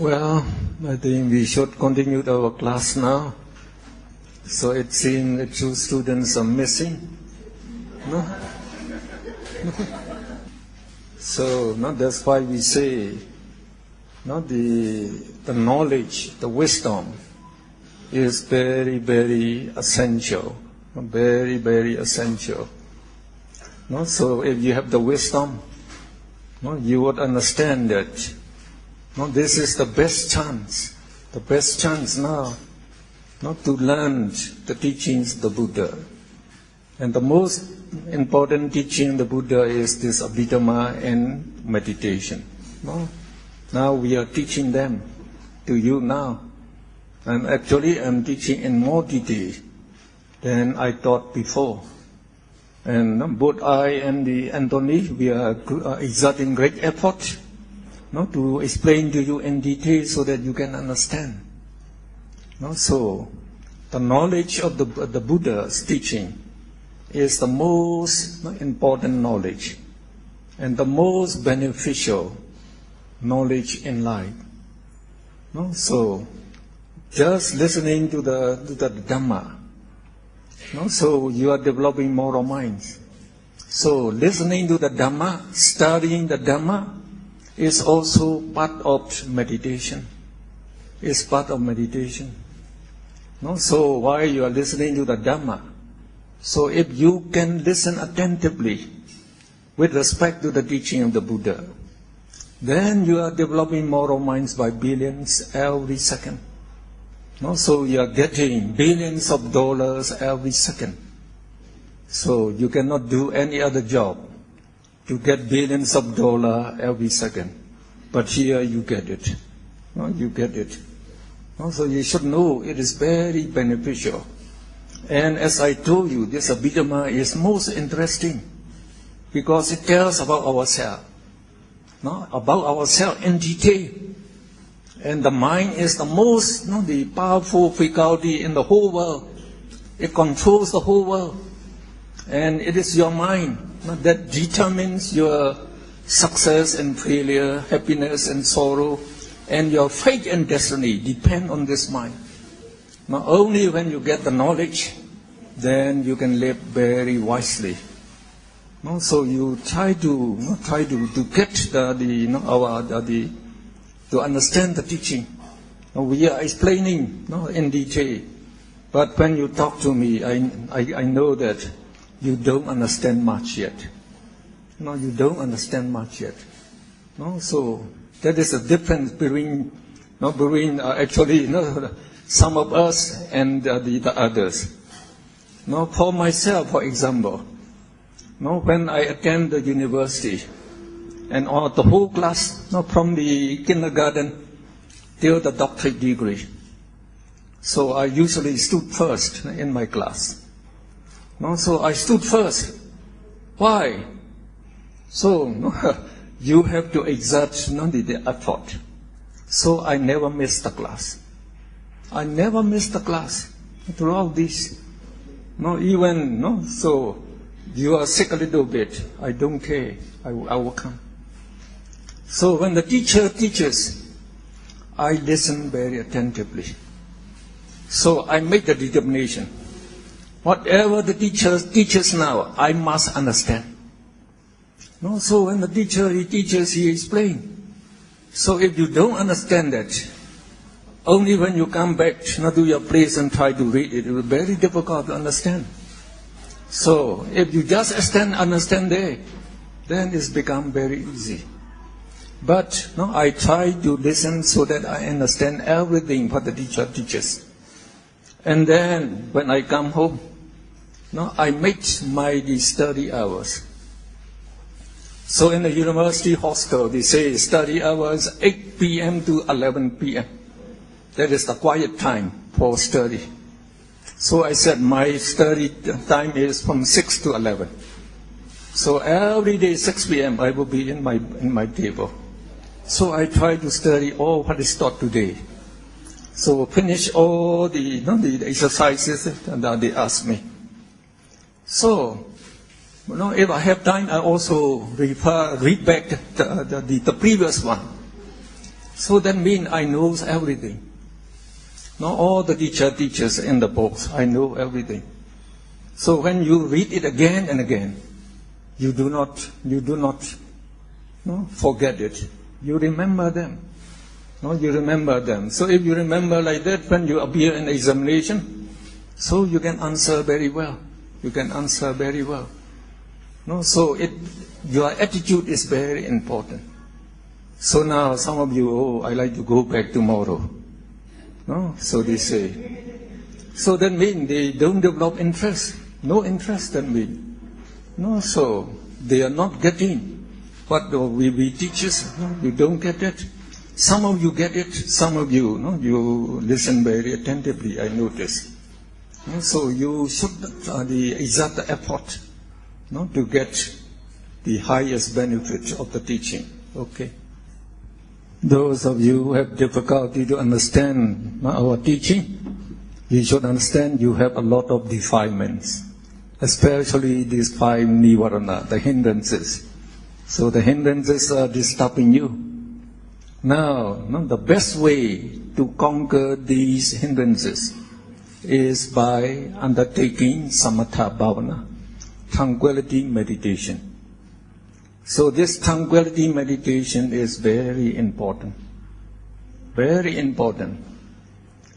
Well, I think we should continue our class now. So it seems that 2 students are missing. No? So that's why we say the knowledge, the wisdom is very, very essential. Very, very essential. So if you have the wisdom, you would understand that this is the best chance now to learn the teachings of the Buddha. And the most important teaching of the Buddha is this Abhidhamma and meditation. Now we are teaching them to you now. And actually I'm teaching in more detail than I taught before. And both I and Anthony, we are exerting great effort to explain to you in detail so that you can understand. So the knowledge of the Buddha's teaching is the most important knowledge and the most beneficial knowledge in life. So just listening to the Dhamma, so you are developing moral minds. So listening to the Dhamma, studying the Dhamma is also part of meditation. It's part of meditation. So while you are listening to the Dhamma, so if you can listen attentively with respect to the teaching of the Buddha, then you are developing moral minds by billions every second. So you are getting billions of dollars every second. So you cannot do any other job to get billions of dollars every second. But here you get it. You get it. So you should know it is very beneficial. And as I told you, this Abhidhamma is most interesting because it tells about ourselves. About ourselves in detail. And the mind is the most the powerful faculty in the whole world. It controls the whole world. And it is your mind that determines your success and failure, happiness and sorrow. And your fate and destiny depend on this mind. Only when you get the knowledge, then you can live very wisely. So you try to get to understand the teaching. We are explaining in detail. But when you talk to me, I know that you don't understand much yet. You don't understand much yet. So that is the difference between actually some of us and the others. For myself, for example, when I attend the university, and all the whole class, from the kindergarten till the doctorate degree. So I usually stood first in my class. So I stood first. Why? So you have to exert the effort. So I never missed the class. I never missed the class throughout this. So you are sick a little bit. I don't care. I will come. So when the teacher teaches, I listen very attentively. So I make the determination. Whatever the teacher teaches now, I must understand. So when the teacher he teaches, he explains. So if you don't understand that, only when you come back to your place and try to read it, it will be very difficult to understand. So if you just understand there, then it's become very easy. But I try to listen so that I understand everything what the teacher teaches. And then when I come home, I make my study hours. So in the university hostel, they say study hours 8 p.m. to 11 p.m. That is the quiet time for study. So I said my study time is from 6 to 11. So every day 6 p.m. I will be in my table. So I try to study all what is taught today. So finish all the exercises that they ask me. So, if I have time, I also read back the previous one. So that means I know everything. Now all the teachers in the books, I know everything. So when you read it again and again, you do not forget it. You remember them. No, you remember them. So if you remember like that, when you appear in examination, so you can answer very well. You can answer very well. No, so your attitude is very important. So now some of you, I like to go back tomorrow. No, so they say. So that means they don't develop interest. No interest, that means. No, so they are not getting what we teach us. No, you don't get it. Some of you get it. Some of you, you listen very attentively, I notice. So you should exert the effort to get the highest benefit of the teaching. Okay. Those of you who have difficulty to understand our teaching, you should understand you have a lot of defilements, especially these 5 nivarana, the hindrances. So the hindrances are disturbing you. Now, the best way to conquer these hindrances is by undertaking samatha bhavana, tranquility meditation. So this tranquility meditation is very important. Very important.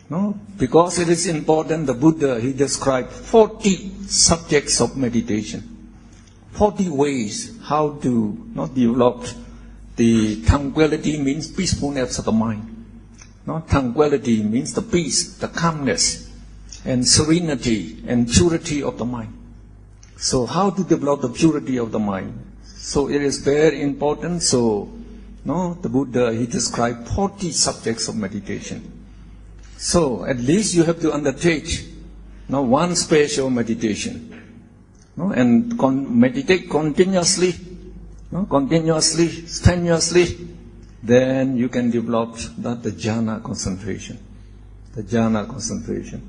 No? Because it is important, the Buddha, he described 40 subjects of meditation. 40 ways how to develop the tranquility means peacefulness of the mind. Tranquility means the peace, the calmness, and serenity and purity of the mind. So how to develop the purity of the mind? So it is very important. So, the Buddha, he described 40 subjects of meditation. So at least you have to undertake one special meditation. And meditate continuously, strenuously, then you can develop the jhana concentration. The jhana concentration.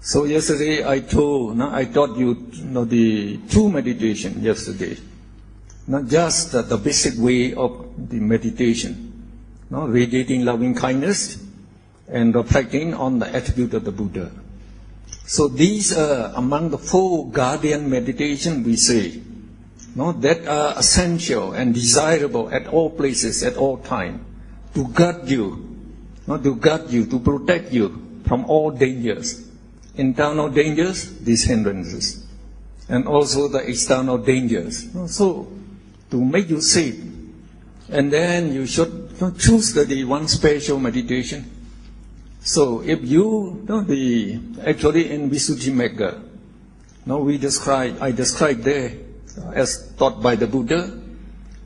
So yesterday I taught you the true meditation yesterday. Not just the basic way of the meditation, radiating loving kindness and reflecting on the attribute of the Buddha. So these are among the 4 guardian meditation we say, that are essential and desirable at all places, at all time, to guard you, to protect you from all dangers. Internal dangers, these hindrances, and also the external dangers. So to make you safe. And then you should choose the one special meditation. So if you actually in Visuddhimagga, I describe there as taught by the Buddha,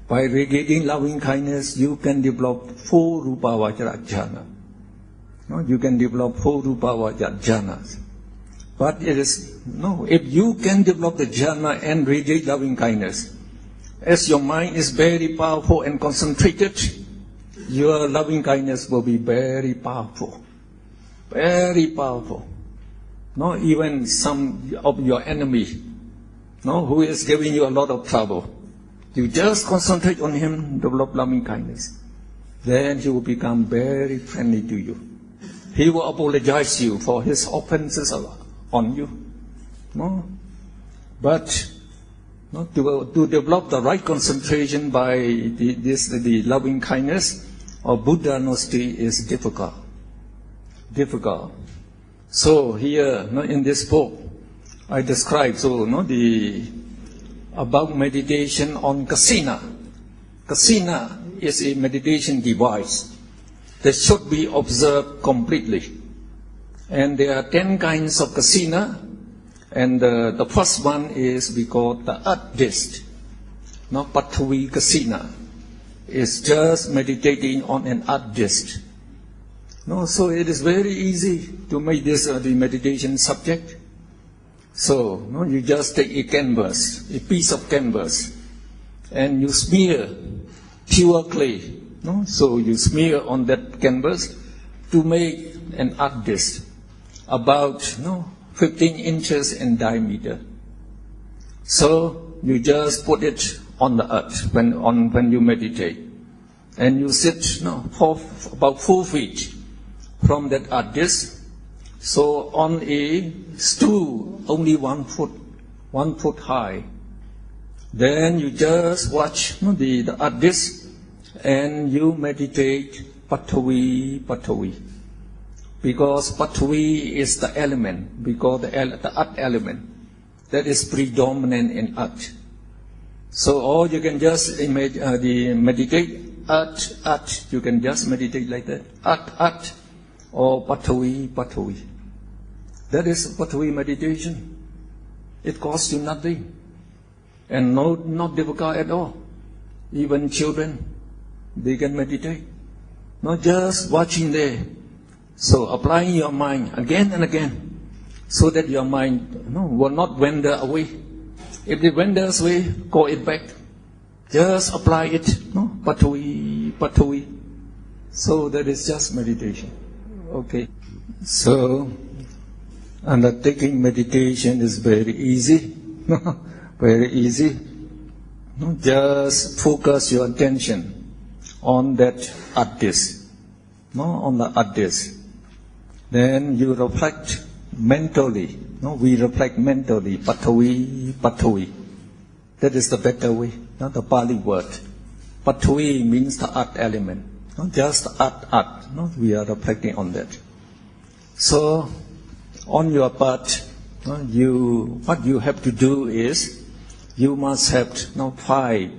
by radiating loving kindness, you can develop 4 rupa vajra jhana. You can develop 4 rupa vajra jhanas. But it is, if you can develop the jhana and radiate loving kindness, as your mind is very powerful and concentrated, your loving kindness will be very powerful. Very powerful. Even some of your enemy, who is giving you a lot of trouble, you just concentrate on him, develop loving kindness. Then he will become very friendly to you. He will apologize to you for his offenses on you. But to develop the right concentration by the loving kindness of Buddha Nosti is difficult. So here, in this book, I describe about meditation on kasina. Kasina is a meditation device that should be observed completely. And there are 10 kinds of kasina. And the first one is we call the earth disk. Pathavi kasina. It's just meditating on an earth disk. So it is very easy to make this the meditation subject. So you just take a canvas, a piece of canvas, and you smear pure clay. So you smear on that canvas to make an earth disk about 15 inches in diameter. So you just put it on the earth when you meditate. and you sit about 4 feet from that abyss. So on a stool only 1 foot high, then you just watch the abyss and you meditate Patavi, Patavi. Because Patavi is the element, because the earth element that is predominant in earth. So or you can just meditate earth, you can just meditate like that, earth, or Patavi, Patavi. That is Patavi meditation. It costs you nothing and not difficult at all. Even children, they can meditate. Not just watching there. So applying your mind again and again, so that your mind will not wander away. If it wanders away, call it back. Just apply it. Patavi, Patavi. So that is just meditation. Okay. So undertaking meditation is very easy. Very easy. Just focus your attention on that abyss. On the abyss. Then you reflect mentally. We reflect mentally. Patavi, Patavi. That is the better way, not the Pali word. Patavi means the earth element. Not just earth. We are reflecting on that. So, on your part, what you have to do is, you must have five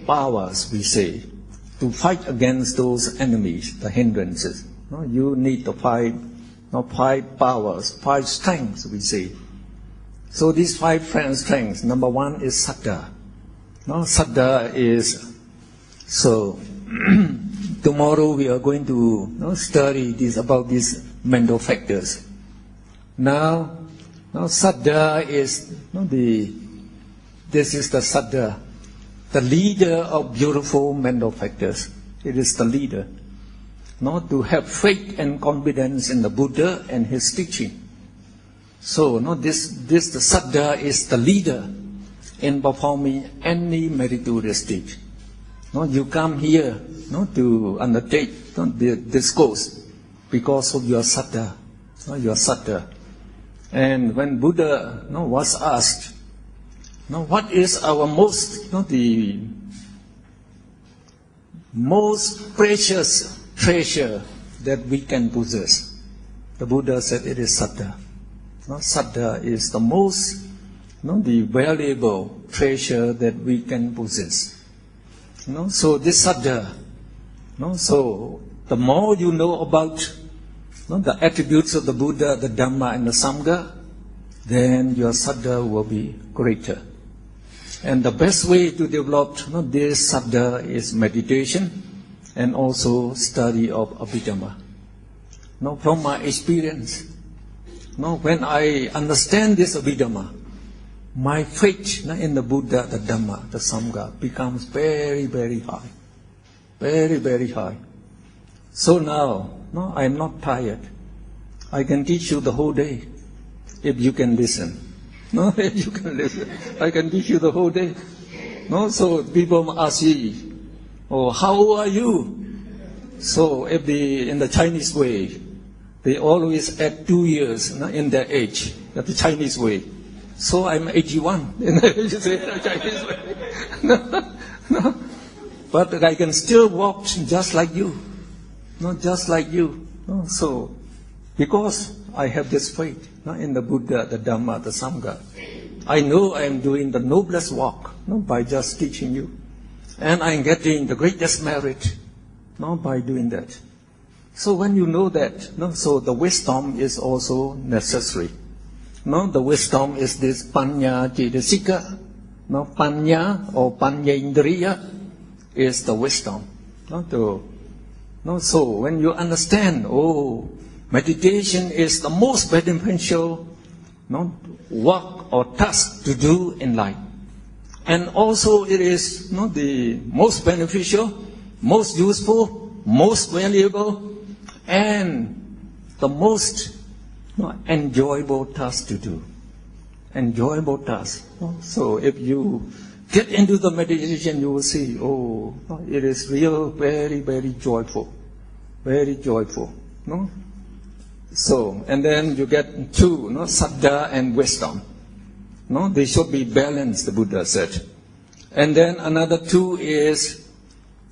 powers, we say, to fight against those enemies, the hindrances. You need the five powers, 5 strengths, we say. So these 5 strengths, number 1 is saddha. Saddha is, so tomorrow we are going to study about these mental factors. Now saddha is, this is the saddha, the leader of beautiful mental factors. It is the leader. To have faith and confidence in the Buddha and his teaching. So, the saddha is the leader in performing any meritorious deed. You come here to undertake this course because of your saddha. Your saddha. And when Buddha was asked, what is our the most precious treasure that we can possess? The Buddha said it is saddha. Saddha is the most, the valuable treasure that we can possess. So this saddha, so the more you know about the attributes of the Buddha, the Dhamma and the Sangha, then your saddha will be greater. And the best way to develop this saddha is meditation and also study of Abhidhamma. From my experience, when I understand this Abhidhamma, my faith in the Buddha, the Dhamma, the Sangha becomes very, very high. Very, very high. So now, I am not tired. I can teach you the whole day if you can listen. If you can listen, I can teach you the whole day. So people ask me, how old are you? So if in the Chinese way, they always add 2 years in their age, the Chinese way. So I'm 81 in the Chinese way. But I can still walk just like you. Just like you. So, because I have this faith in the Buddha, the Dhamma, the Sangha, I know I am doing the noblest work by just teaching you. And I am getting the greatest merit by doing that. So when you know that, so the wisdom is also necessary. The wisdom is this panya cetasika. Panya or panya indriya is the wisdom. So when you understand, meditation is the most beneficial work or task to do in life. And also it is the most beneficial, most useful, most valuable, and the most enjoyable task to do. Enjoyable task. So if you get into the meditation, you will see, oh, it is real, very, very joyful. Very joyful. No? So, and then you get two, no, saddha and wisdom. No, they should be balanced, the Buddha said. And then another two is,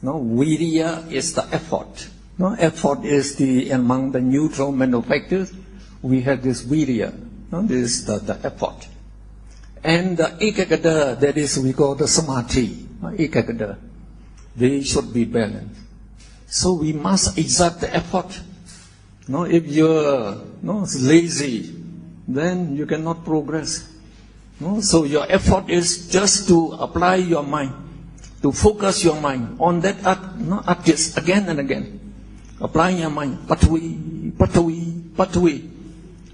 no, virya is the effort. No, effort is among the neutral mental factors, we have this virya. No, this is the effort. And the ekaggata, that is we call the samadhi, ekaggata, they should be balanced. So we must exert the effort. No, if you're lazy, then you cannot progress. No, so your effort is just to apply your mind, to focus your mind on that artist again and again. Applying your mind, patwi, patwi, patwi.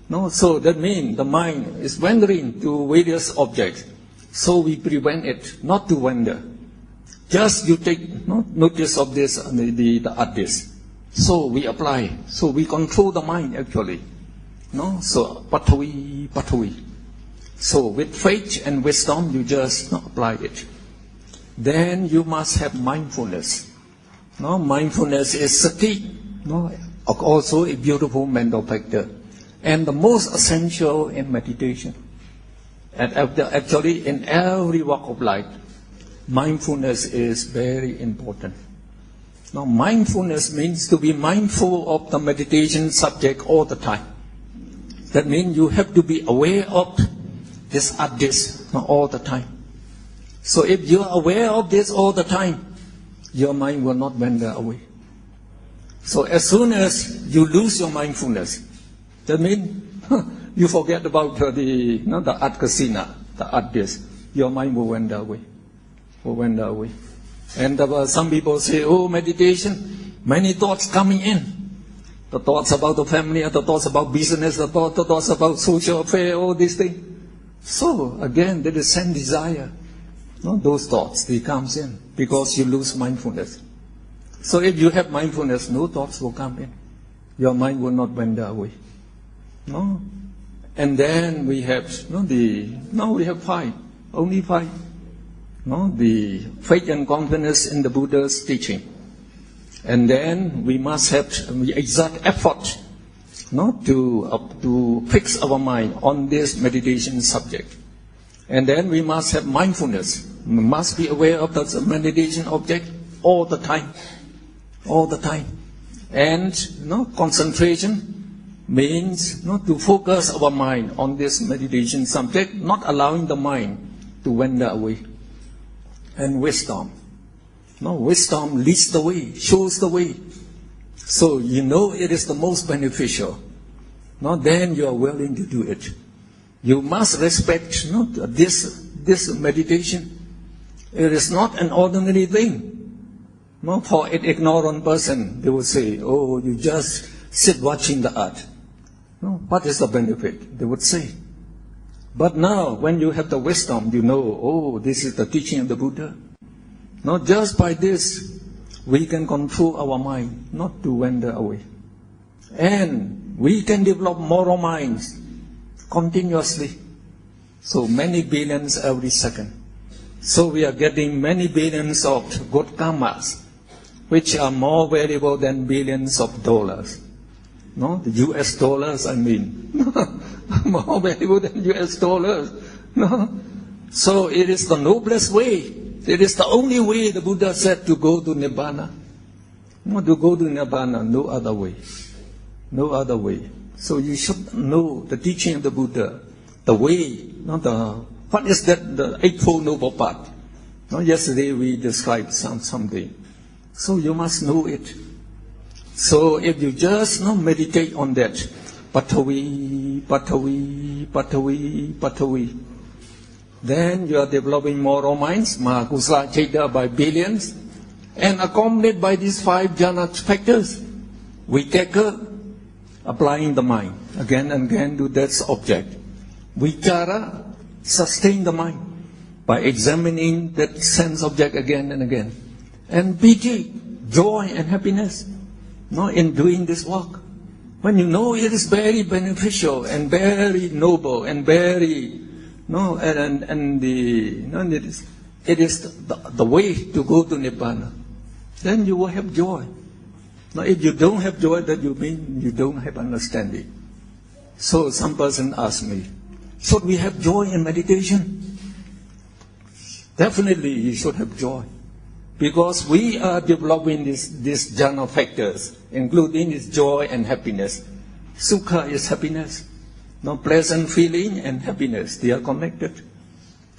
No, so that means the mind is wandering to various objects. So we prevent it not to wander. Just you take notice of this, the artist. So we apply. So we control the mind actually. No, so patwi, patwi. So with faith and wisdom, you just apply it. Then you must have mindfulness. No, mindfulness is sati. No, also a beautiful mental factor, and the most essential in meditation. And actually, in every walk of life, mindfulness is very important. Now, mindfulness means to be mindful of the meditation subject all the time. That means you have to be aware of this artist all the time. So if you are aware of this all the time, your mind will not wander away. So as soon as you lose your mindfulness, that means you forget about the art casino, the artist, your mind will wander away. Will wander away. And some people say, oh, meditation, many thoughts coming in. The thoughts about the family, the thoughts about business, the thoughts about social affairs, all these things. So, again, that is same desire. No, those thoughts, they comes in because you lose mindfulness. So if you have mindfulness, no thoughts will come in. Your mind will not wander away. No? And then we have, we have five. Only five. No? The faith and confidence in the Buddha's teaching. And then we must we exert effort to fix our mind on this meditation subject. And then we must have mindfulness. We must be aware of the meditation object all the time. All the time. And concentration means to focus our mind on this meditation subject, not allowing the mind to wander away. And wisdom. Wisdom leads the way, shows the way. So it is the most beneficial. Then you are willing to do it. You must respect this meditation. It is not an ordinary thing. For an ignorant person, they will say, oh, you just sit watching the art. What is the benefit? They would say. But now, when you have the wisdom, you know, oh, this is the teaching of the Buddha. Just by this, we can control our mind not to wander away. And we can develop moral minds continuously. So many billions every second. So we are getting many billions of good karmas, which are more valuable than billions of dollars. The US dollars, I mean. More valuable than US dollars. So it is the noblest way. It is the only way the Buddha said to go to Nibbana. To go to Nibbana, no other way. No other way. So you should know the teaching of the Buddha, the way, what is that, the Eightfold Noble Path. Yesterday we described something. So you must know it. So if you just meditate on that, Patavi, Patavi, Patavi, Patavi, then you are developing moral minds, Mahakusala Chaita by billions, and accompanied by these five jhana factors. We tackle applying the mind again and again to that object. Vichara, sustain the mind by examining that sense object again and again. And piti, joy and happiness, in doing this work. When you know it is very beneficial and very noble and very, it is the way to go to Nibbana. Then you will have joy. Now, if you don't have joy, that you mean you don't have understanding. So some person asked me, should we have joy in meditation? Definitely you should have joy. Because we are developing these jhana factors, including this joy and happiness. Sukha is happiness. No, pleasant feeling and happiness, they are connected.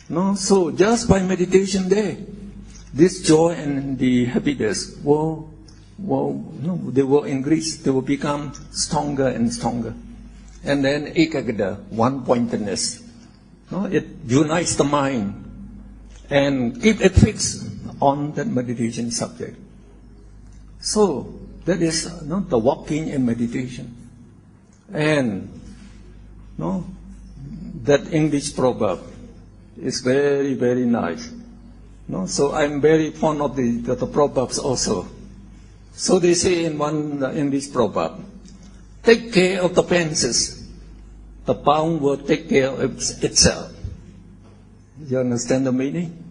No, so just by meditation there, this joy and the happiness they will increase, they will become stronger and stronger. And then ekagata, one-pointedness. No, it unites the mind and keep it fixed on that meditation subject. So that is the walking in meditation. And that English proverb is very, very nice. So I'm very fond of the proverbs also. So they say in one English proverb, take care of the pences, the pound will take care of itself. You understand the meaning?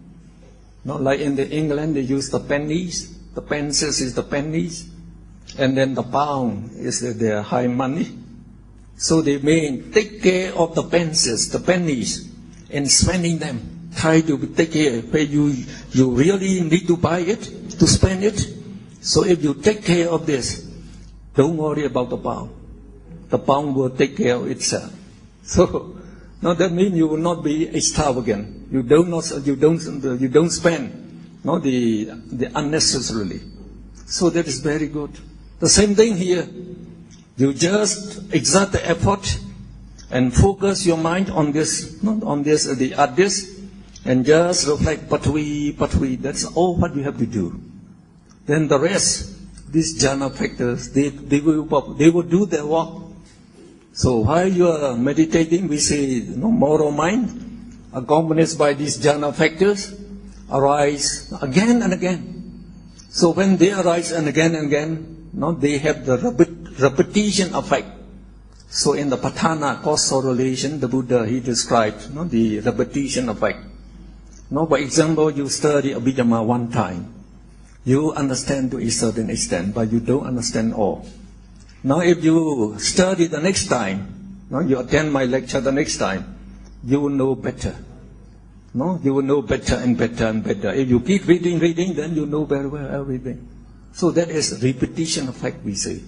Not like in the England they use the pennies, the pences is the pennies, and then the pound is their high money. So they mean take care of the pences, the pennies, and spending them. Try to take care where you really need to buy it, to spend it. So if you take care of this, don't worry about the pound. The pound will take care of itself. So now that means you will not be extravagant. You don't spend the unnecessarily. So that is very good. The same thing here. You just exert the effort and focus your mind on the others, and just reflect patwi. That's all what you have to do. Then the rest, these jhana factors, they will do their work. So while you are meditating, we say moral mind, accompanied by these jhana factors, arise again and again. So when they arise and again, they have the repetition effect. So in the Patthana causal relation, the Buddha, he described the repetition effect. By example, you study Abhidhamma one time. You understand to a certain extent, but you don't understand all. Now if you study the next time, you attend my lecture the next time, you will know better. You will know better and better and better. If you keep reading, then you know very well everything. So that is repetition effect, we say.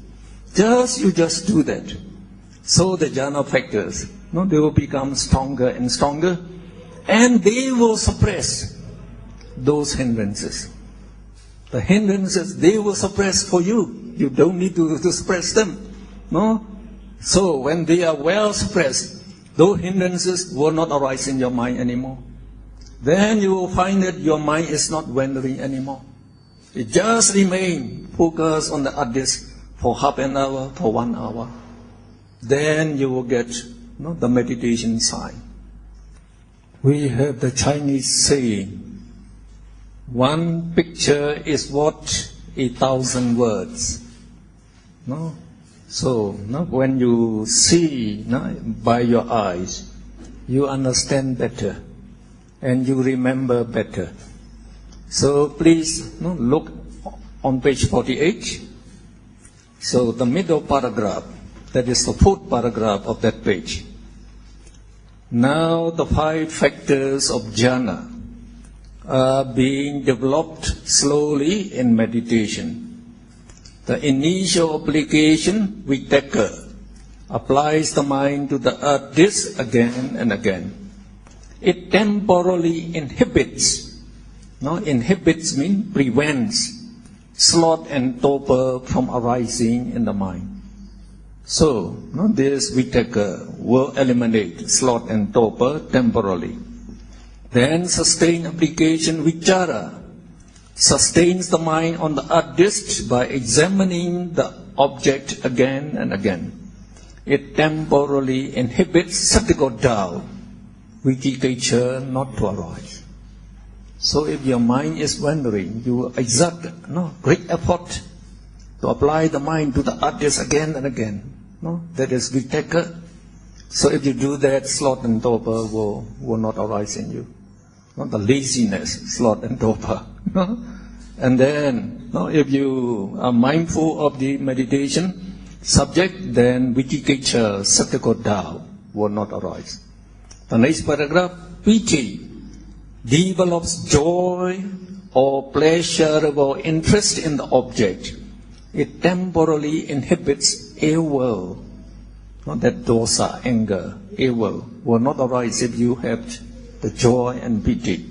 You just do that. So the jhana factors, they will become stronger and stronger, and they will suppress those hindrances. The hindrances, they will suppress for you. You don't need to suppress them. So when they are well suppressed, those hindrances will not arise in your mind anymore. Then you will find that your mind is not wandering anymore. It just remains focused on the others for half an hour, for 1 hour. Then you will get the meditation sign. We have the Chinese saying, one picture is worth 1,000 words. So when you see by your eyes, you understand better and you remember better. So please look on page 48. So the middle paragraph, that is the 4th paragraph of that page. Now the 5 factors of jhana are being developed slowly in meditation. The initial application, vitakka, applies the mind to the artist again and again. It temporarily inhibits. Inhibits means prevents sloth and torpor from arising in the mind. So, this vitakka will eliminate sloth and torpor temporarily. Then sustained application vichara sustains the mind on the artist by examining the object again and again. It temporarily inhibits sattva doubt, vicikiccha not to arise. So if your mind is wandering, you exert great effort to apply the mind to the artist again and again. That is vitakka. So if you do that, sloth and torpor will not arise in you. not the laziness, sloth and torpor. And then, if you are mindful of the meditation subject, then vicikiccha, skeptical doubt, will not arise. The next paragraph, piti develops joy or pleasurable interest in the object. It temporarily inhibits ill will. Not that dosa, anger, ill will not arise if you have the joy and piti.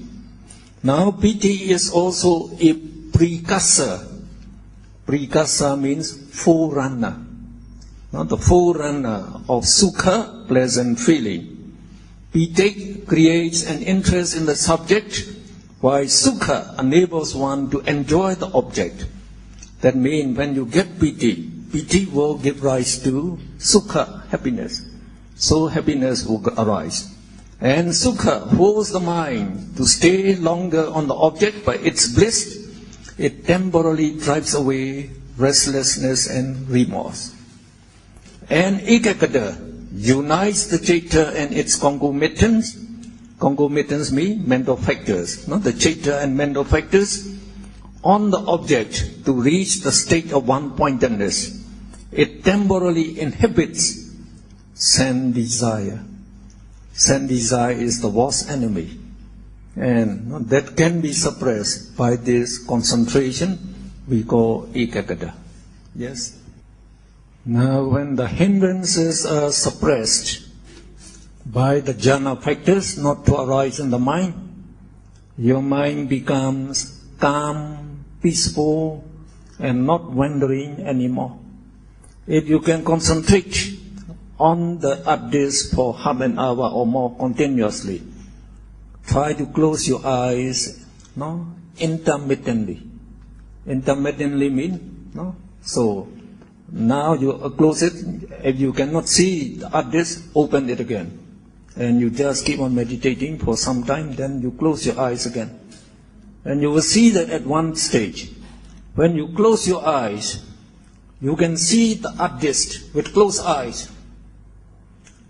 Now, piti is also a precursor. Precursor means forerunner. Not the forerunner of sukha, pleasant feeling. Piti creates an interest in the subject, while sukha enables one to enjoy the object. That means when you get piti, piti will give rise to sukha, happiness. So happiness will arise. And sukha holds the mind to stay longer on the object by its bliss. It temporarily drives away restlessness and remorse. And ekaggata unites the citta and its concomitants. Concomitants mean mental factors, not the citta and mental factors, on the object to reach the state of one-pointedness. It temporarily inhibits sense desire. Sense desire is the worst enemy, and that can be suppressed by this concentration we call ekaggata. Yes. Now, when the hindrances are suppressed by the jhana factors not to arise in the mind, your mind becomes calm, peaceful, and not wandering anymore. If you can concentrate on the addis for half an hour or more continuously, try to close your eyes, intermittently. Intermittently means, so now you close it. If you cannot see the addis, open it again. And you just keep on meditating for some time, then you close your eyes again. And you will see that at one stage, when you close your eyes, you can see the addis with closed eyes,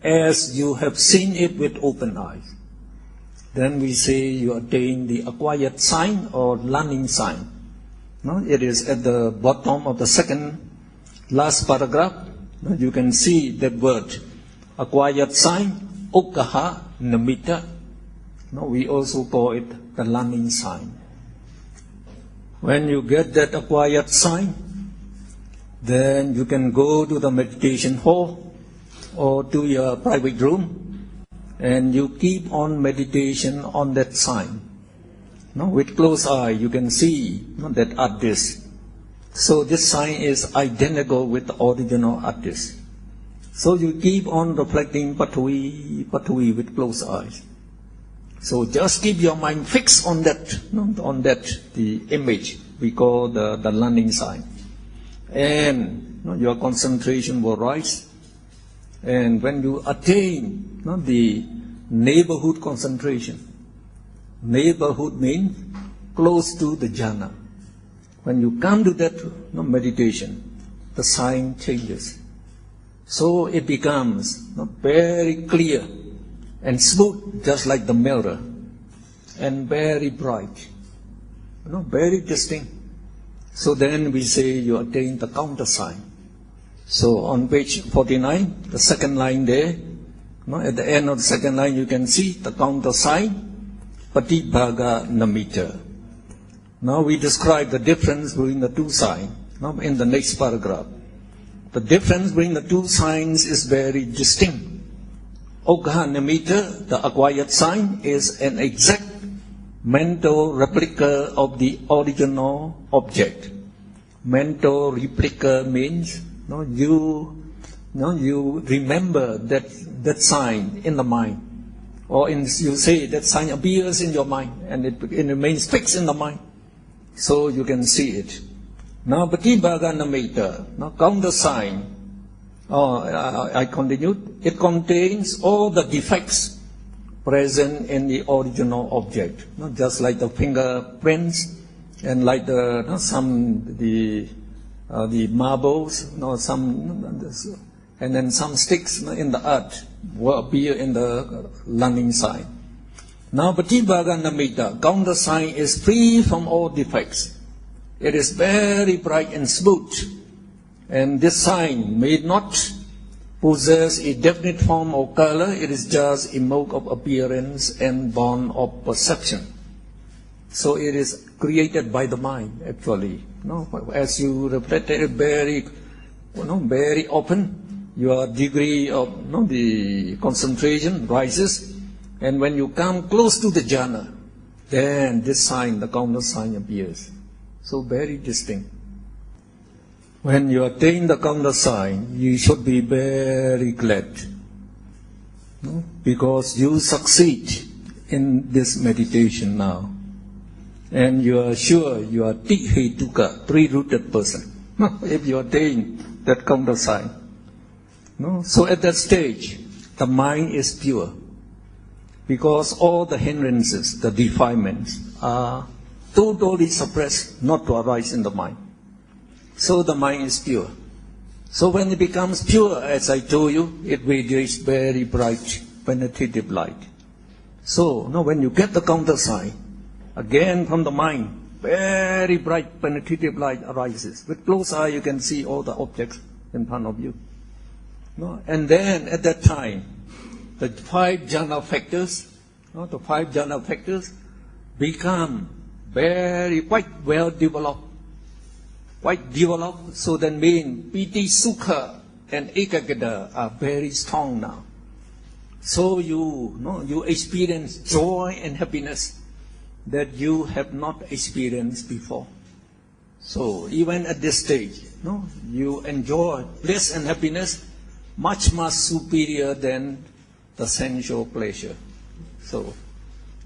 as you have seen it with open eyes. Then we say you attain the acquired sign or learning sign. It is at the bottom of the second last paragraph. You can see that word, acquired sign, ukkaha namitta. We also call it the learning sign. When you get that acquired sign, then you can go to the meditation hall or to your private room, and you keep on meditation on that sign. With closed eye, you can see that addis. So this sign is identical with the original addis. So you keep on reflecting patui, patui with closed eyes. So just keep your mind fixed on that, the image we call the learning sign. And your concentration will rise. And when you attain the neighborhood concentration, neighborhood means close to the jhana. When you come to that meditation, the sign changes. So it becomes very clear and smooth, just like the mirror, and very bright, very distinct. So then we say you attain the counter sign. So on page 49, the second line there, at the end of the second line you can see the counter sign, patibhaga namitta. Now we describe the difference between the two signs in the next paragraph. The difference between the two signs is very distinct. Ukkaha namitta, the acquired sign, is an exact mental replica of the original object. Mental replica means you remember that sign in the mind, or you say that sign appears in your mind and it remains fixed in the mind, so you can see it. Now, patibhaga namitta, now counter sign. I continued. It contains all the defects present in the original object, just like the fingerprints and like the marbles, and then some sticks in the earth will appear in the learning sign. Now, Patibhaganamitta, counter sign is free from all defects. It is very bright and smooth. And this sign may not possess a definite form or color. It is just a mode of appearance and born of perception. So it is created by the mind, actually. As you reflected very open, your degree of the concentration rises. And when you come close to the jhana, then this sign, the counter sign, appears. So very distinct. When you attain the counter sign, you should be very glad, because you succeed in this meditation now. And you are sure you are Tikhetuka, three-rooted person, if you attain that counter sign. So at that stage, the mind is pure, because all the hindrances, the defilements, are totally suppressed, not to arise in the mind. So the mind is pure. So when it becomes pure, as I told you, it radiates very bright, penetrative light. So now when you get the counter sign, again from the mind, very bright, penetrative light arises. With close eye, you can see all the objects in front of you. And then at that time, the five jhana factors, become quite well developed. So that means piti, sukha, and ekagata are very strong now. So you experience joy and happiness that you have not experienced before. So even at this stage, you enjoy bliss and happiness much superior than the sensual pleasure. So,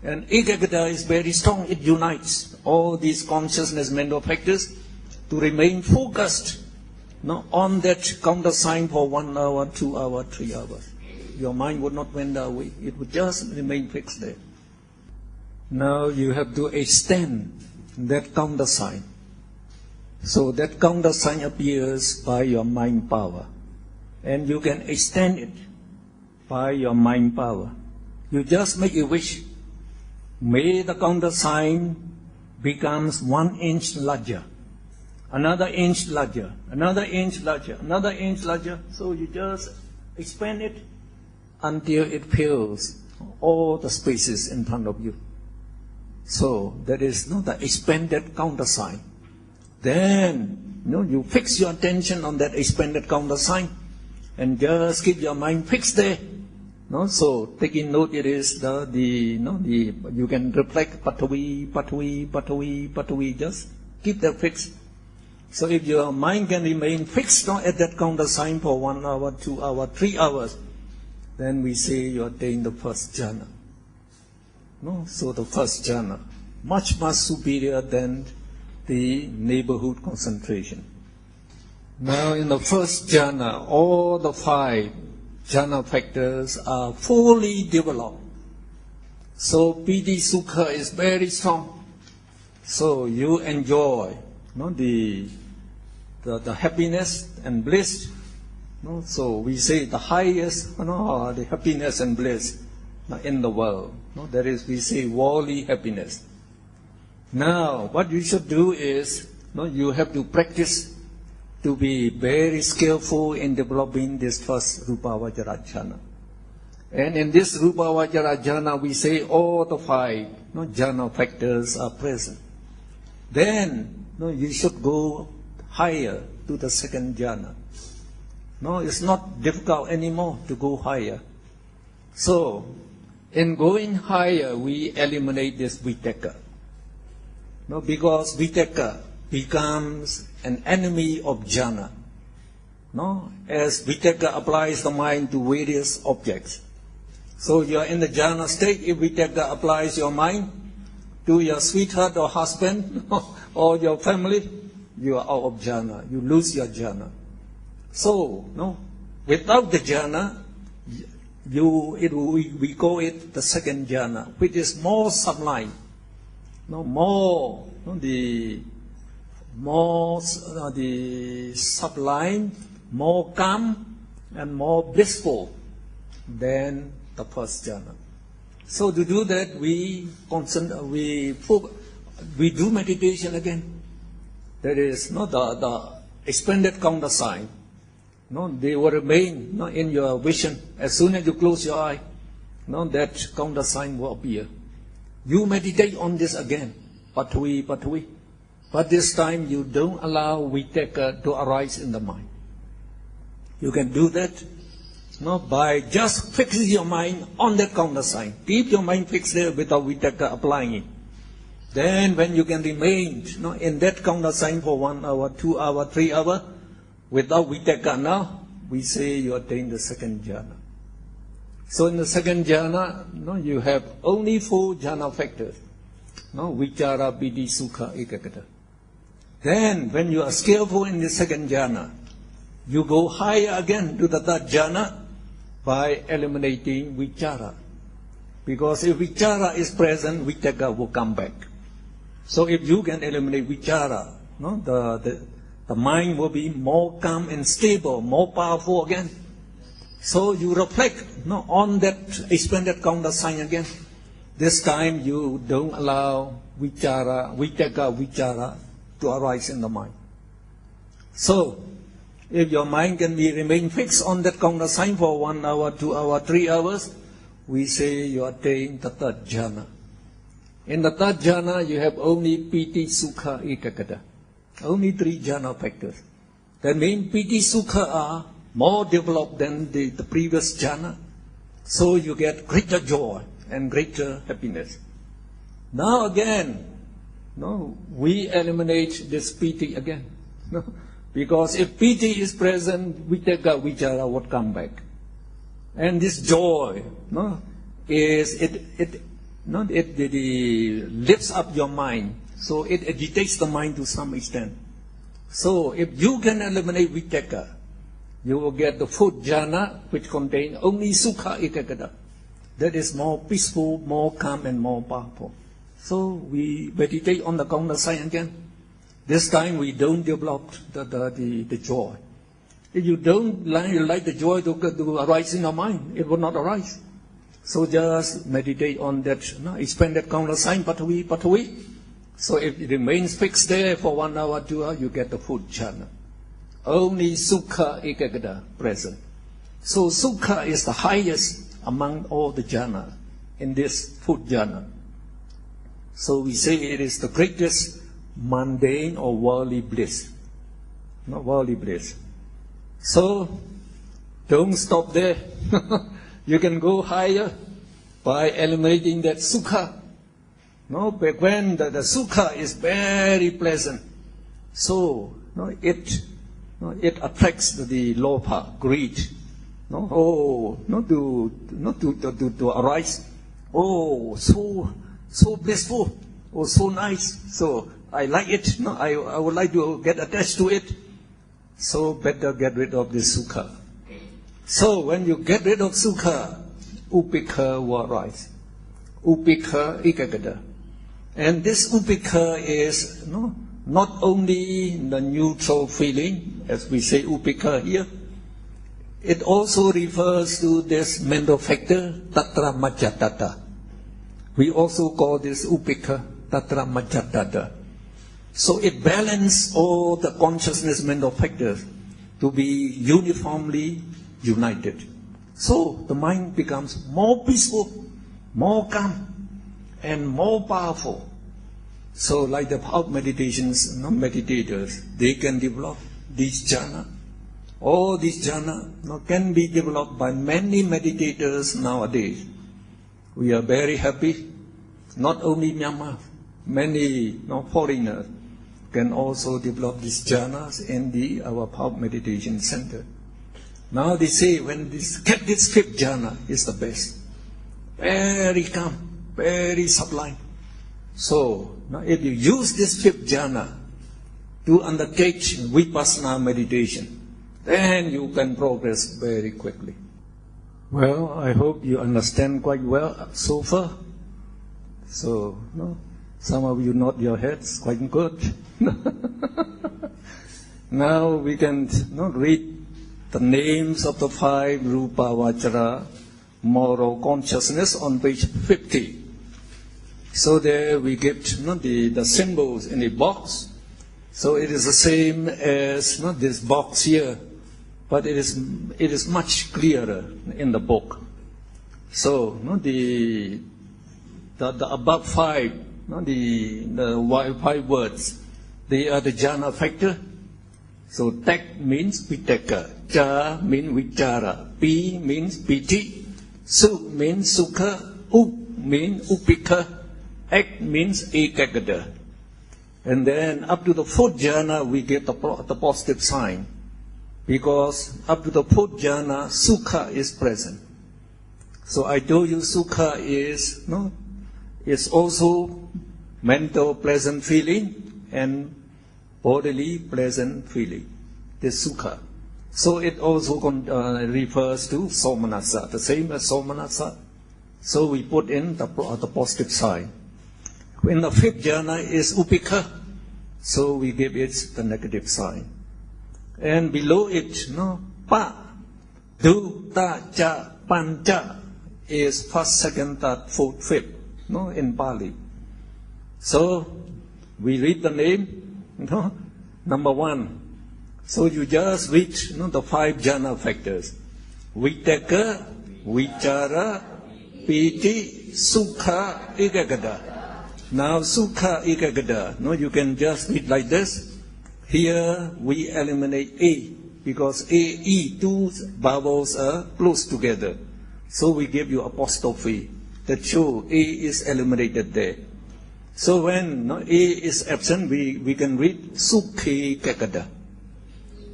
and ekagata is very strong. It unites all these consciousness mental factors to remain focused on that counter sign for 1 hour, 2 hours, 3 hours. Your mind would not wander away. It would just remain fixed there. Now you have to extend that counter sign. So that counter sign appears by your mind power. And you can extend it by your mind power. You just make a wish. May the counter sign becomes 1 inch larger. Another inch larger, another inch larger, another inch larger. So you just expand it until it fills all the spaces in front of you. So that is the expanded counter sign. Then you fix your attention on that expanded counter sign and just keep your mind fixed there. So taking note, it is you can reflect Patavi, just keep that fixed. So if your mind can remain fixed at that counter sign for 1 hour, 2 hours, 3 hours, then we say you attain the first jhana. So the first jhana, much superior than the neighborhood concentration. Now in the first jhana, all the 5 jhana factors are fully developed. So piti sukha is very strong. So you enjoy the happiness and bliss. So we say the highest the happiness and bliss in the world. That is, we say worldly happiness. Now what you should do is you have to practice to be very skillful in developing this first Rupa Vajra jhana. And in this Rupa Vajra jhana, we say all the 5 jhana factors are present. Then you should go higher to the second jhana. It's not difficult anymore to go higher. So in going higher, we eliminate this vitaka. Because vitaka becomes an enemy of jhana. As vitaka applies the mind to various objects. So you are in the jhana state. If vitaka applies your mind to your sweetheart or husband or your family, you are out of jhana. You lose your jhana. So without the jhana, we call it the second jhana, which is more sublime, the sublime, more calm, and more blissful than the first jhana. So to do that, we do meditation again. That is not the expanded countersign. No, they will remain in your vision. As soon as you close your eye, that countersign will appear. You meditate on this again, patui. But this time you don't allow vitaka to arise in the mind. You can do that by just fixing your mind on that countersign. Keep your mind fixed there without vitaka applying it. Then when you can remain in that countersign for 1 hour, 2 hours, 3 hours, without vitaka now, we say you attain the second jhana. So in the second jhana, you have only 4 jhana factors. Vichara, piti, sukha, ekaggata. Then when you are skillful in the second jhana, you go higher again to the third jhana by eliminating vichara. Because if vichara is present, vitaka will come back. So if you can eliminate vichara, the mind will be more calm and stable, more powerful again. So you reflect on that expanded countersign again. This time you don't allow vichara to arise in the mind. So if your mind can remain fixed on that countersign for 1 hour, 2 hours, 3 hours, we say you attain the third jhana. In the third jhana, you have only piti, sukha, ekaggata. Only 3 jhana factors. That means piti, sukha are more developed than the previous jhana. So you get greater joy and greater happiness. Now again, we eliminate this piti again. Because if piti is present, vitaka, vichara would come back. And this joy, it lifts up your mind. So it agitates the mind to some extent. So if you can eliminate vitaka, you will get the fourth jhana, which contains only sukha ekaggata. That is more peaceful, more calm, and more powerful. So we meditate on the countersign again. This time we don't develop the joy. If you don't like the joy to arise in your mind, it will not arise. So just meditate on that expanded countersign, patui. So if it remains fixed there for 1 hour, 2 hours, you get the fourth jhana. Only sukha ekaggata present. So sukha is the highest among all the jhana in this fourth jhana. So we say it is the greatest mundane or worldly bliss. Not worldly bliss. So don't stop there. You can go higher by eliminating that sukha. But when the sukha is very pleasant, so it attracts the lobha, greed. To arise. Oh, so blissful. Oh, so nice. So I like it. I would like to get attached to it. So better get rid of the sukha. So when you get rid of sukha, upekha will arise. Upekha ekaggata. And this upekha is not only the neutral feeling, as we say upekha here, it also refers to this mental factor, tatra majjhatata. We also call this upekha, tatra majjhatata. So it balances all the consciousness mental factors to be uniformly united. So the mind becomes more peaceful, more calm, and more powerful. So like the power meditations, meditators, they can develop these jhana. All these jhana can be developed by many meditators nowadays. We are very happy. Not only Myanmar, many foreigners can also develop these jhanas in our power meditation center. Now they say when get this fifth jhana is the best. Very calm, very sublime. So now if you use this fifth jhana to undertake vipassana meditation, then you can progress very quickly. Well, I hope you understand quite well so far. So, some of you nod your heads quite good. Now we can read the names of the 5 rupa vachara moral consciousness on page 50. So there we get the symbols in a box. So it is the same as this box here, but it is much clearer in the book. So the above five, the five words, they are the jhana factor. So tek means vitaka, cha means vichara, pi means piti, su means sukha, up means upika, ek means ekagada. And then up to the fourth jhana we get the positive sign, because up to the fourth jhana sukha is present. So I told you sukha is also mental pleasant feeling and bodily pleasant feeling, the sukha. So it also refers to somanasa, the same as somanasa. So we put in the positive sign. When the fifth jhana is upika, so we give it the negative sign. And below it, pa, du, ta, cha, pancha is first, second, third, fourth, fifth, in Pali. So we read the name, number one. So you just read the five jhana factors: vitaka, vichara, piti, sukha, ekagada. Now sukha, ekagada. You can just read like this. Here we eliminate A, because A, E, two vowels are close together. So we give you apostrophe. That shows A is eliminated there. So when A is absent, we can read sukhe ekagada.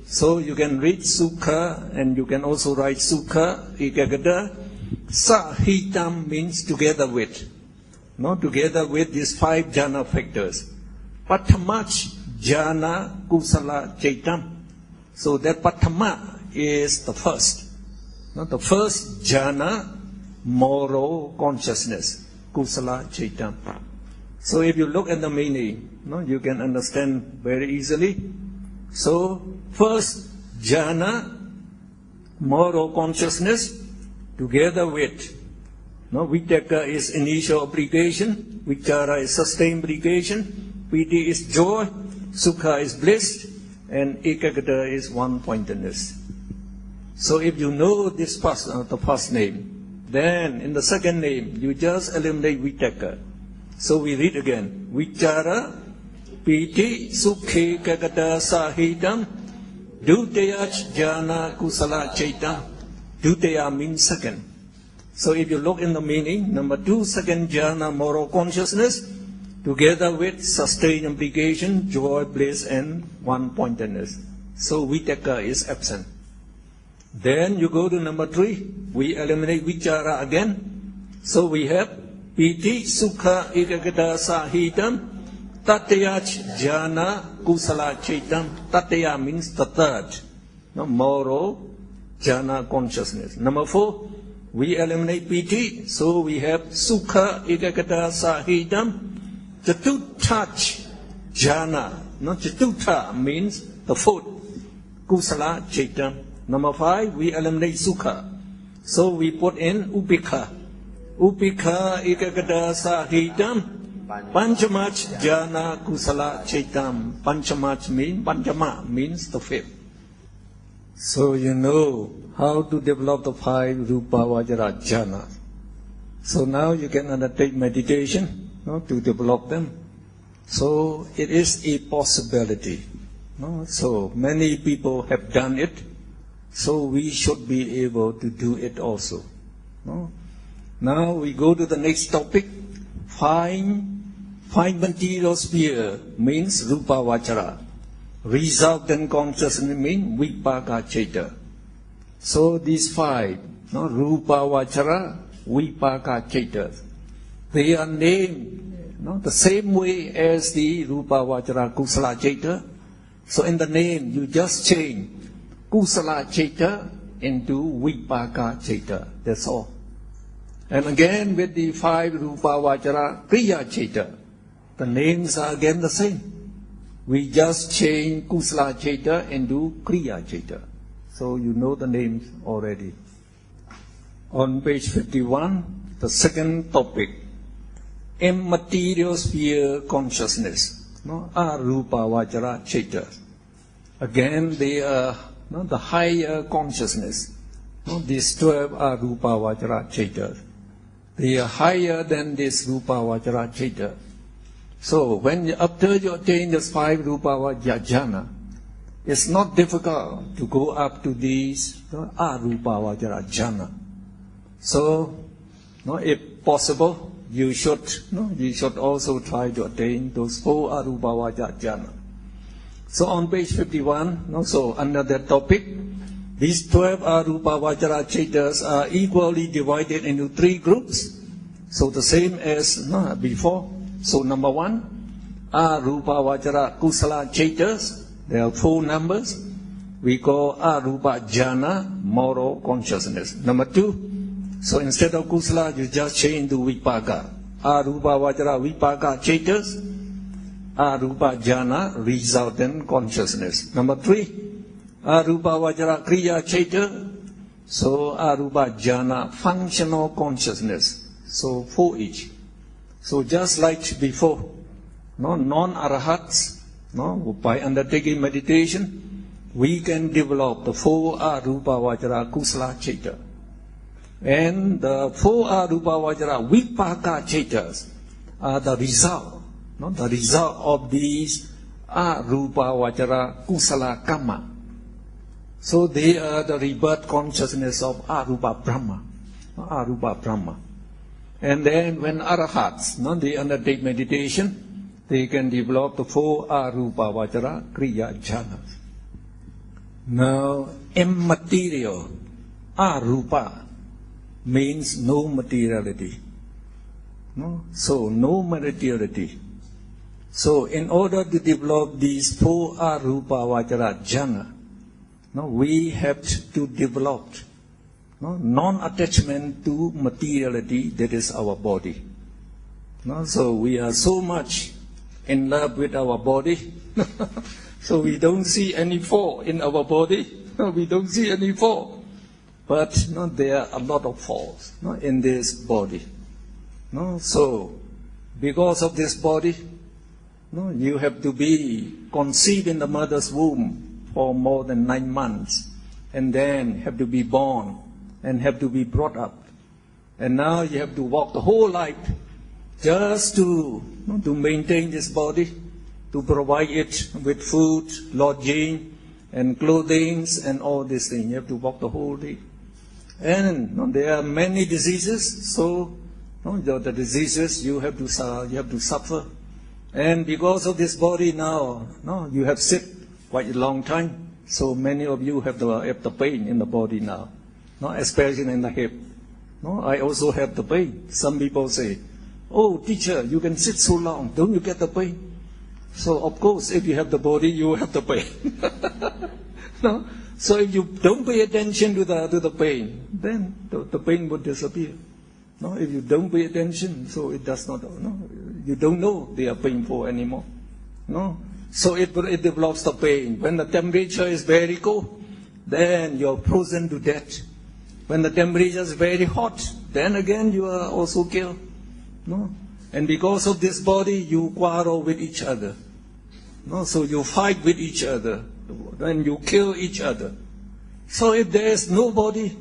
So you can read sukha, and you can also write sukha ekagada. Sahitam means together with. Together with these five jhana factors. Patamach jhana kusala chaitam. So that patama is the first. The first jhana, moral consciousness, kusala chaitam. So if you look at the meaning, you can understand very easily. So first jhana, moral consciousness, together with vitaka is initial application, vichara is sustained application, piti is joy, sukha is bliss, and ekagata is one-pointedness. So if you know the first name, then in the second name you just eliminate vitaka. So we read again: vichara, piti, sukhe, ekagata, sahitam, dutayach jhana kusala chaitam. Dutaya means second. So if you look in the meaning, number two, second jhana, moral consciousness, together with sustained implication, joy, bliss, and one-pointedness. So vitaka is absent. Then you go to number three, we eliminate vichara again. So we have piti, sukha, ekagata, sahitam, tatayach jhana kusala chaitam. Tataya means the third, moral jhana consciousness. Number four, we eliminate piti, so we have sukha, ekagata, sahitam, chatutach jhana. Chatutha means the fourth, kusala chaitam. Number five, we eliminate sukha, so we put in upika. Upika, ekagata, sahitam, panchamach jhana kusala chaitam. Panchamach means the fifth. So you know how to develop the five rupa vajra jhana. So now you can undertake meditation to develop them. So it is a possibility. So many people have done it. So we should be able to do it also. Now we go to the next topic. Five material sphere means rupa vajra. Resultant consciousness means vipaka chaita. So these five, rupa vajra, vipaka chaita, they are named the same way as the rupa vajra kusala chaita. So in the name you just change kusala chaita into vipaka chaita. That's all. And again with the five rupa vajra kriya chaita, the names are again the same. We just change kusala chaita into kriya chaita. So you know the names already. On page 51, the second topic, immaterial sphere consciousness, no, arupa vajra chaita. Again, they are the higher consciousness. No, these 12 are rupa vajra chaita. They are higher than this rupa vajra chaita. So when after you attain this 5 rupa vajra jhana, it's not difficult to go up to these arupa vajra jhana. So, if possible, you should also try to attain those 4 arupa vajra jhana. So on page 51, so under that topic, these 12 arupa vajra chaitas are equally divided into 3 groups. So the same as before. So number 1, arupa vajra kusala chaitas. There are 4 numbers. We call arupa jhana, moral consciousness. Number 2, so instead of kusala, you just change to vipaka. Arupa vajra vipaka chaitas, arupa jhana, resultant consciousness. Number 3, arupa vajra kriya chaita, so arupa jhana, functional consciousness. So 4 each. So just like before, non-arahats, by undertaking meditation, we can develop the 4 arupa vajra kusala chaita. And the 4 arupa vajra vipaka chaitas are the result, the result of these arupa vajra kusala karma. So they are the rebirth consciousness of arupa Brahma. And then when arahats, they undertake meditation, they can develop the 4 arupa vajra kriya jhanas. Now, immaterial arupa means no materiality. So, no materiality. So, in order to develop these 4 arupa vajra jhana, we have to develop non-attachment to materiality, that is our body. So, we are so much in love with our body, so we don't see any fault in our body. We don't see any fault. But there are a lot of faults in this body. So, because of this body, you have to be conceived in the mother's womb for more than 9 months, and then have to be born and have to be brought up. And now you have to walk the whole life just to maintain this body, to provide it with food, lodging, and clothing, and all these things. You have to walk the whole day. And there are many diseases, so the diseases you have to suffer. And because of this body now, you have sick quite a long time. So many of you have the pain in the body now, especially in the hip. I also have the pain. Some people say, "Oh, teacher, you can sit so long, don't you get the pain?" So of course, if you have the body, you have the pain. So if you don't pay attention to the pain, then the pain would disappear. If you don't pay attention, so it does not. You don't know they are painful anymore. So it develops the pain. When the temperature is very cold, then you are frozen to death. When the temperature is very hot, then again you are also killed. And because of this body, you quarrel with each other. So you fight with each other. Then you kill each other. So if there is no body,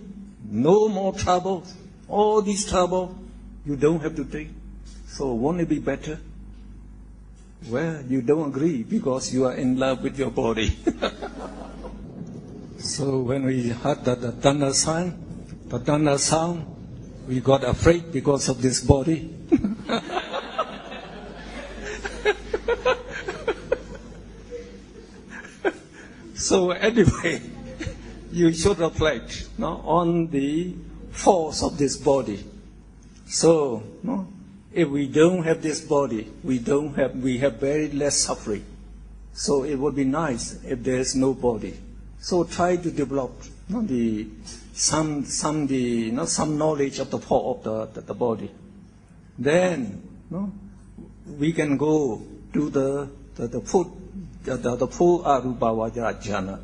no more trouble, all these trouble, you don't have to take. So won't it be better? Well, you don't agree because you are in love with your body. So when we heard the thunder sound, we got afraid because of this body. So anyway, you should reflect on the force of this body. So, if we don't have this body, we have very less suffering. So it would be nice if there is no body. So try to develop some knowledge of the force of the body. Then we can go to the full arupa vajra jhana.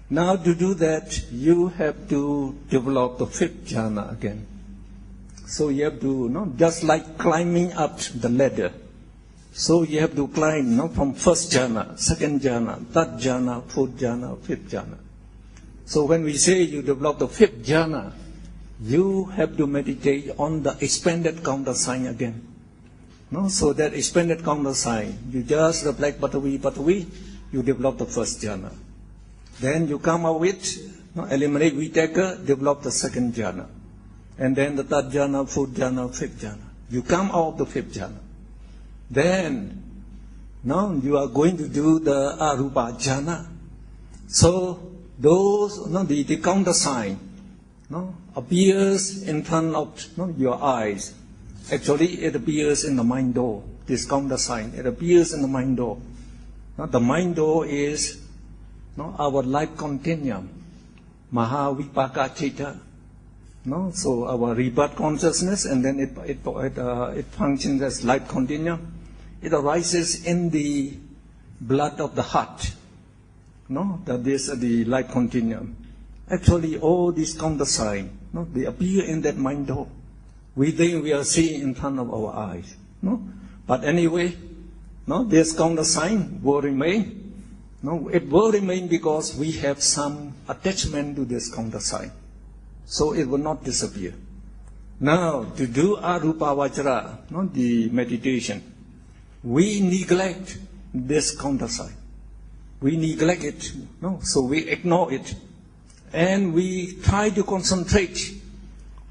Now to do that, you have to develop the fifth jhana again. So you have to, just like climbing up the ladder. So you have to climb, from first jhana, second jhana, third jhana, fourth jhana, fifth jhana. So when we say you develop the fifth jhana, you have to meditate on the expanded counter sign again. So that expanded counter sign, you just reflect Patavi, you develop the first jhana. Then you come out with, eliminate Vitaka, develop the second jhana. And then the third jhana, fourth jhana, fifth jhana. You come out of the fifth jhana. Then, now you are going to do the Arupa jhana. So, those, the counter sign, appears in front of your eyes. Actually, it appears in the mind door. This counter sign, it appears in the mind door. The mind door is our life continuum, Mahavipaka Chitta. So our rebirth consciousness, and then it functions as life continuum. It arises in the blood of the heart. That is the life continuum. Actually, all these counter signs, they appear in that mind door. We think we are seeing in front of our eyes. But anyway, this counter sign will remain. It will remain because we have some attachment to this counter sign. So it will not disappear. Now, to do Arupa Vajra, the meditation, we neglect this counter sign. We neglect it. So we ignore it. And we try to concentrate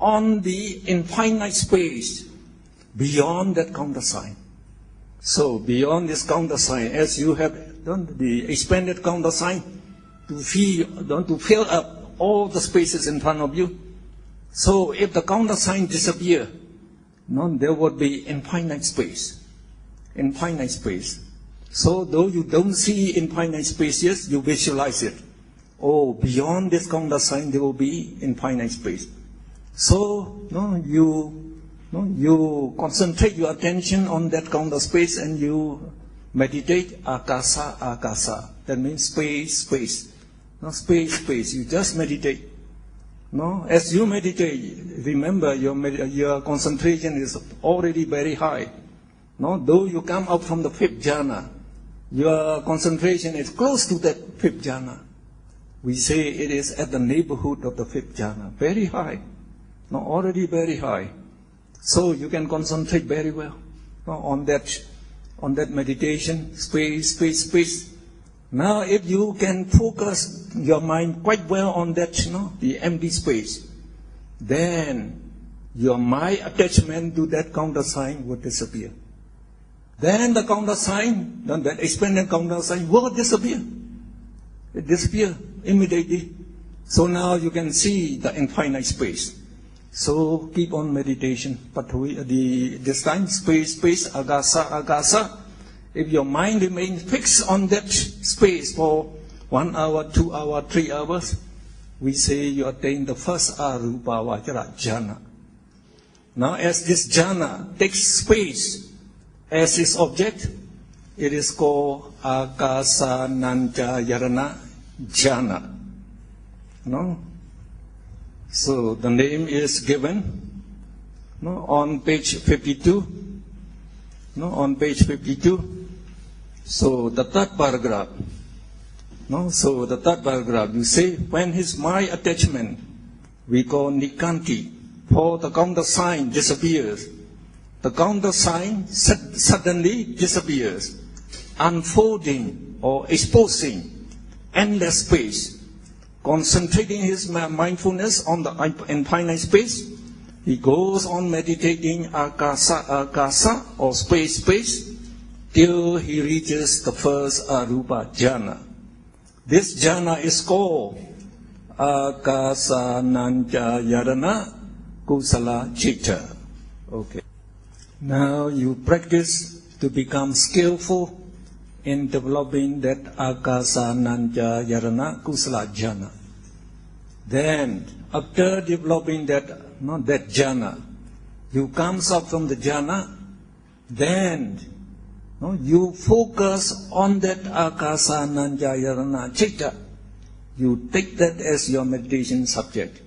on the infinite space beyond that counter sign. So beyond this counter sign, as you have done the expanded counter sign, to fill up all the spaces in front of you. So if the counter sign disappear, there would be infinite space. Infinite space. So though you don't see infinite spaces, you visualize it. Oh, beyond this counter sign, there will be infinite space. So, you concentrate your attention on that counter space and you meditate akasa, akasa. That means space, space. Space. You just meditate. As you meditate, remember your concentration is already very high. Though you come out from the fifth jhana, your concentration is close to that fifth jhana. We say it is at the neighborhood of the fifth jhana, very high. Already very high. So you can concentrate very well on that meditation, space. Now, if you can focus your mind quite well on that, the empty space, then your mind attachment to that counter sign would disappear. Then the counter sign, then that expanded counter sign will disappear. It disappears immediately. So now you can see the infinite space. So keep on meditation. But this time, space, agasa. If your mind remains fixed on that space for 1 hour, 2 hours, 3 hours, we say you attain the first Arupa Vajra jhana. Now as this jhana takes space as its object, it is called Akasa Nanja Yarana jhana. So the name is given on page 52. On page 52. So the third paragraph. So the third paragraph, you say, when his mind attachment, we call Nikanti, for the counter sign disappears. The counter sign suddenly disappears, unfolding or exposing endless space. Concentrating his mindfulness on the infinite space, he goes on meditating akasa, or space, till he reaches the first Arupa jhana. This jhana is called Akasa Nanja Yarana Kusala Chitta. Okay. Now you practice to become skillful in developing that Akasa Nanja Yarana Kusala jhana. Then, after developing that jhana, you come up from the jhana, then you focus on that Akasa Nanja Yarana Chitta. You take that as your meditation subject.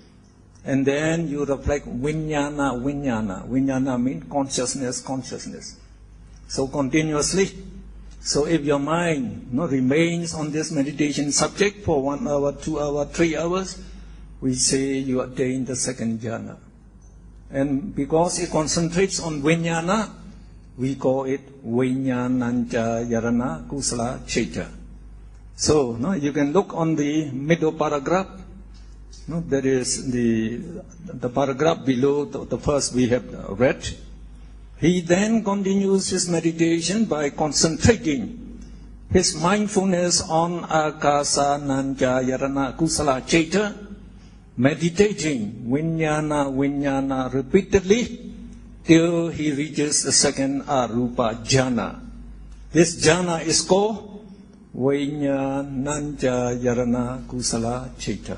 And then you reflect vijnana, vijnana. Vijnana means consciousness, consciousness. So continuously. So if your mind remains on this meditation subject for 1 hour, 2 hours, 3 hours, we say you attain the second jhana. And because it concentrates on vijnana, we call it vijnananja yarana kusala cheta. So you can look on the middle paragraph. That is the paragraph below the first we have read. He then continues his meditation by concentrating his mindfulness on akasa nanja yarana kusala cheta, meditating vijnana, vijnana repeatedly till he reaches the second arupa jhana. This jhana is called vijnananja yarana kusala cheta.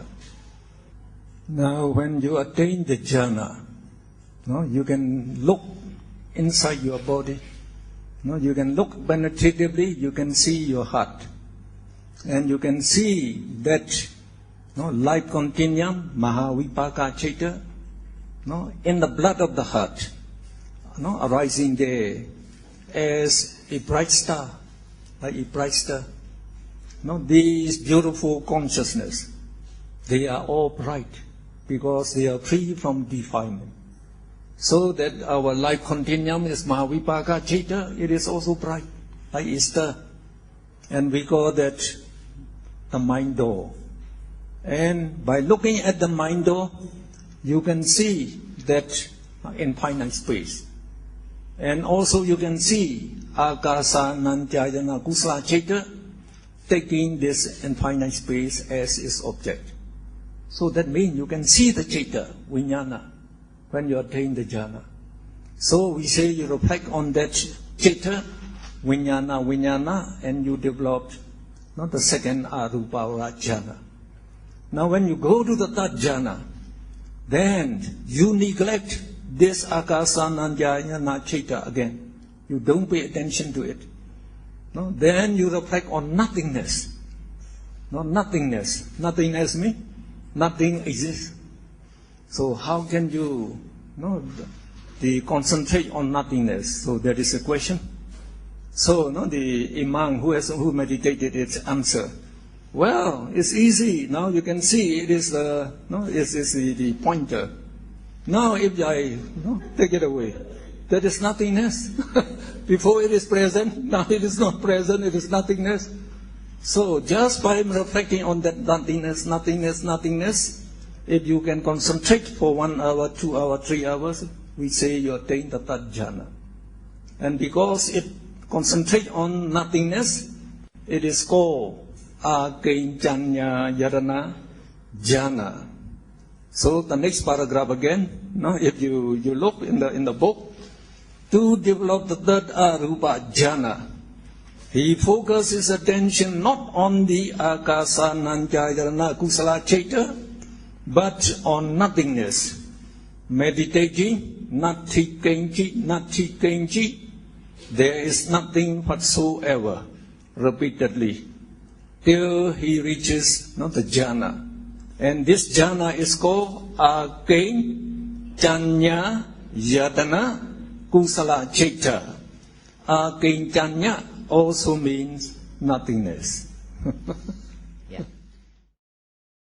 Now when you attain the jhana, you can look inside your body. You can look penetratively, you can see your heart. And you can see that life continuum, mahavipaka cheta, in the blood of the heart, arising there as a bright star, like a bright star. These beautiful consciousness, they are all bright because they are free from defilement. So that our life continuum is mahavipaka cheta, it is also bright, like a star. And we call that the mind door. And by looking at the mind door, you can see that infinite space. And also you can see akasa nantyayana kusala cheta taking this infinite space as its object. So that means you can see the cheta, vijnana, when you attain the jhana. So we say you reflect on that cheta, vijnana, vijnana, and you develop the second arupa jhana. Now when you go to the third jhana, then you neglect this akasa nanjayana cheta again. You don't pay attention to it. Then you reflect on nothingness. Nothingness. Nothingness means nothing exists. So how can you concentrate on nothingness? So that is a question. So the imam who meditated its answer. Well, it's easy. Now you can see it is the pointer. Now if I take it away, that is nothingness. Before it is present, now it is not present, it is nothingness. So just by reflecting on that nothingness, nothingness, nothingness, if you can concentrate for 1 hour, 2 hours, 3 hours, we say you attain the third jhana. And because it concentrates on nothingness, it is called akinchanya yarana jhana. So the next paragraph again, if you look in the book, to develop the third arupa jhana, he focuses his attention not on the akasa nanjayana kusala cheta, but on nothingness. Meditating, nati kenchi, there is nothing whatsoever, repeatedly, till he reaches the jhana. And this jhana is called akinchanya yatana kusala cheta. Akinchanya also means nothingness.